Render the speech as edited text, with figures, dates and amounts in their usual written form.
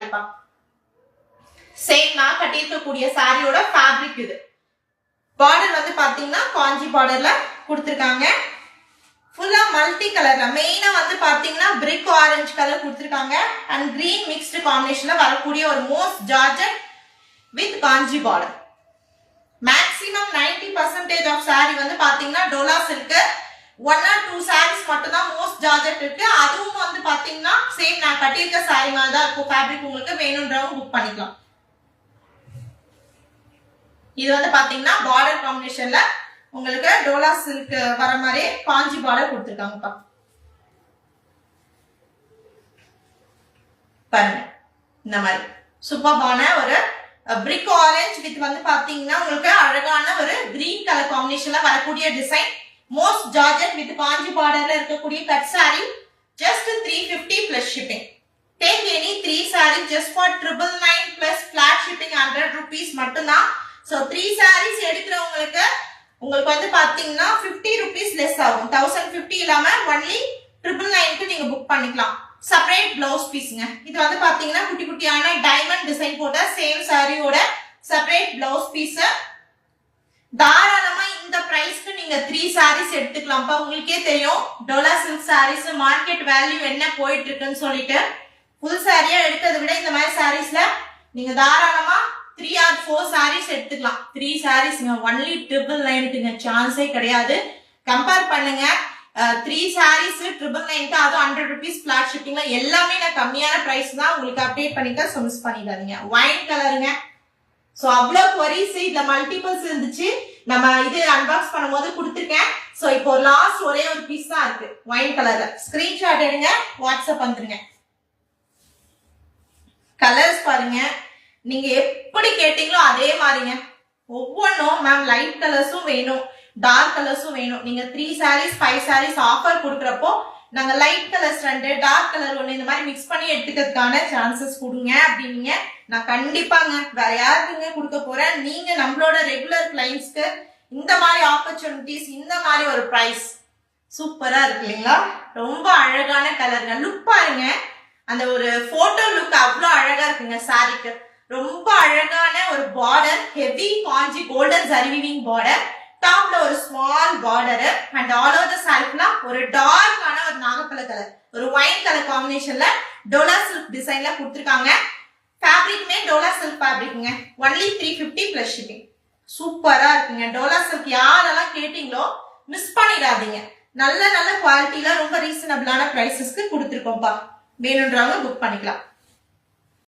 சாரிப்பா. சேம் நான் கட்டியிருக்கக்கூடிய சாரியோட ஃபேப்ரிக் இது. பார்டர் வந்து பாத்தீங்கன்னா காஞ்சி பார்டர்ல கொடுத்திருக்காங்க. ஃபுல்லா மல்டி கலர்ல, மெயினா வந்து பாத்தீங்கன்னா பிரிக் ஆரஞ்சு கலர் கொடுத்திருக்காங்க அண்ட் கிரீன் மிக்ஸ்டு காம்பினேஷன்ல வரக்கூடிய ஒரு most georgette with Kanchi border. Maximum 90% of sari வந்து பாத்தீங்கன்னா டோலா சில்க். 1 or 2 sarees மட்டும் தான் மோஸ்ட் ஜார்ஜெட் இருக்கு. அதுவும் வந்து பாத்தீங்கன்னா சேம் நான் கட்டியிருக்க சாரி மாதிரி தான் இருக்கும். ஃபேப்ரிக் உங்களுக்கு வேணும்ன்றவங்க புக் பண்ணிக்கலாம். இது வந்து பாத்தீங்கன்னா பார்டர் காம்பினேஷன்ல உங்களுக்கு டோலா சில்க் வர மாதிரி காஞ்சி பார்டர் கொடுத்திருக்காங்கப்பா. பாருங்க இந்த மாதிரி சூப்பரான ஒரு பிரிக் ஆரஞ்சு வித் வந்து பாத்தீங்கன்னா உங்களுக்கு அழகான ஒரு கிரீன் கலர் காம்பினேஷன்ல வரக்கூடிய டிசைன். மோஸ்ட் ஜார்ஜெட் வித் காஞ்சி பார்டர்ல இருக்கக்கூடிய cut sorry. Just 350 plus shipping. Take any 3 saree just for 999 plus flat shipping 100 rupees மட்டும்தான். So 3 sarees எடுக்கிறவங்களுக்கு உங்களுக்கு வந்து பாத்தீங்கன்னா 50 rupees லெஸ் ஆகும். 1050 இல்லாம only 999 நீங்க புக் பண்ணிக்கலாம். செப்பரேட் பிளவுஸ் பீஸ்ங்க. இது வந்து பாத்தீங்கன்னா குட்டி குட்டியான டைமண்ட் டிசைன் போட்ட சேம் சாரியோட செப்பரேட் பிளவுஸ் பீஸ். தாராளமா இந்த பிரைஸ்க்கு நீங்க 3 sarees எடுத்துக்கலாம்ப்பா. உங்களுக்கே தெரியும் டோலா சில்க் sarees மார்க்கெட் வேல்யூ என்ன போயிட்டு இருக்குன்னு சொல்லிட்டு. ஃபுல் சாரியா எடுக்கிறத விட இந்த மாதிரி sareesல நீங்க தாராளமா 3 or 4 sarees எடுத்துக்கலாம். 3 sarees only 999க்குங்க சான்ஸே கிடையாது. கம்பேர் பண்ணுங்க. 3 sarees 999க்கு அது 100 rupees flat shippingல எல்லாமே நான் கம்மியான பிரைஸ் தான் உங்களுக்கு அப்டேட் பண்ணிட்டேன். சோ மிஸ் பண்ணிடாதீங்க. ஒயின் கலருங்க. சோ அவ்வளவு queries இதுல மல்டிபிள்ஸ் இருந்துச்சு. நம்ம இது அன்பாக்ஸ் பண்ணும்போது கொடுத்திருக்கேன். சோ இப்போ லாஸ்ட் ஒரே ஒரு பீஸ் தான் இருக்கு ஒயின் கலர்ல. ஸ்கிரீன்ஷாட் எடுங்க, வாட்ஸ்அப் வந்துருங்க. கலர்ஸ் பாருங்க, நீங்க எப்படி கேட்டீங்களோ அதே மாதிரிங்க. ஒவ்வொன்றும் மேம் லைட் கலர்ஸும் வேணும், டார்க் கலர்ஸும் வேணும். நீங்க 3 sarees 5 sarees ஆஃபர் கொடுக்குறப்போ நாங்க லைட் கலர்ஸ் 2 டார்க் கலர் 1 இந்த மாதிரி மிக்ஸ் பண்ணி எடுத்துக்கிறதுக்கான சான்சஸ் கொடுங்க அப்படின்னீங்க. நான் கண்டிப்பாங்க வேற யாருக்குங்க கொடுக்க போறேன். நீங்க நம்மளோட ரெகுலர் கிளைண்ட்ஸ்க்கு இந்த மாதிரி ஆப்பர்ச்சுனிட்டிஸ், இந்த மாதிரி ஒரு பிரைஸ் சூப்பரா இருக்கு இல்லைங்களா? ரொம்ப அழகான கலருங்க. லுக் பாருங்க, அந்த ஒரு போட்டோ லுக் அவ்வளோ அழகா இருக்குங்க சாரிக்கு. ரொம்ப அழகான ஒரு border, heavy Kanchi golden zari weaving border, டாப்ல ஒரு small border and all over the சாரில ஒரு டார்க்கான ஒரு நாகப்பழ கலர், ஒரு ஒயின் கலர் காம்பினேஷன்ல டோலா சில்க் டிசைன்ல கொடுத்திருக்காங்க. ஃபேப்ரிக்மே டோலா சில்க் ஃபேப்ரிக்ங்க. only 350 plus shipping. சூப்பரா இருக்குங்க. டோலா சில்க் யாரெல்லாம் கேட்டீங்களோ மிஸ் பண்ணிடாதீங்க. நல்ல நல்ல குவாலிட்டில ரொம்ப ரீசனபிளான பிரைசஸ்க்கு கொடுத்திருக்கோம்ப்பா. வேணும்ன்றவங்க புக் பண்ணிக்கலாம்.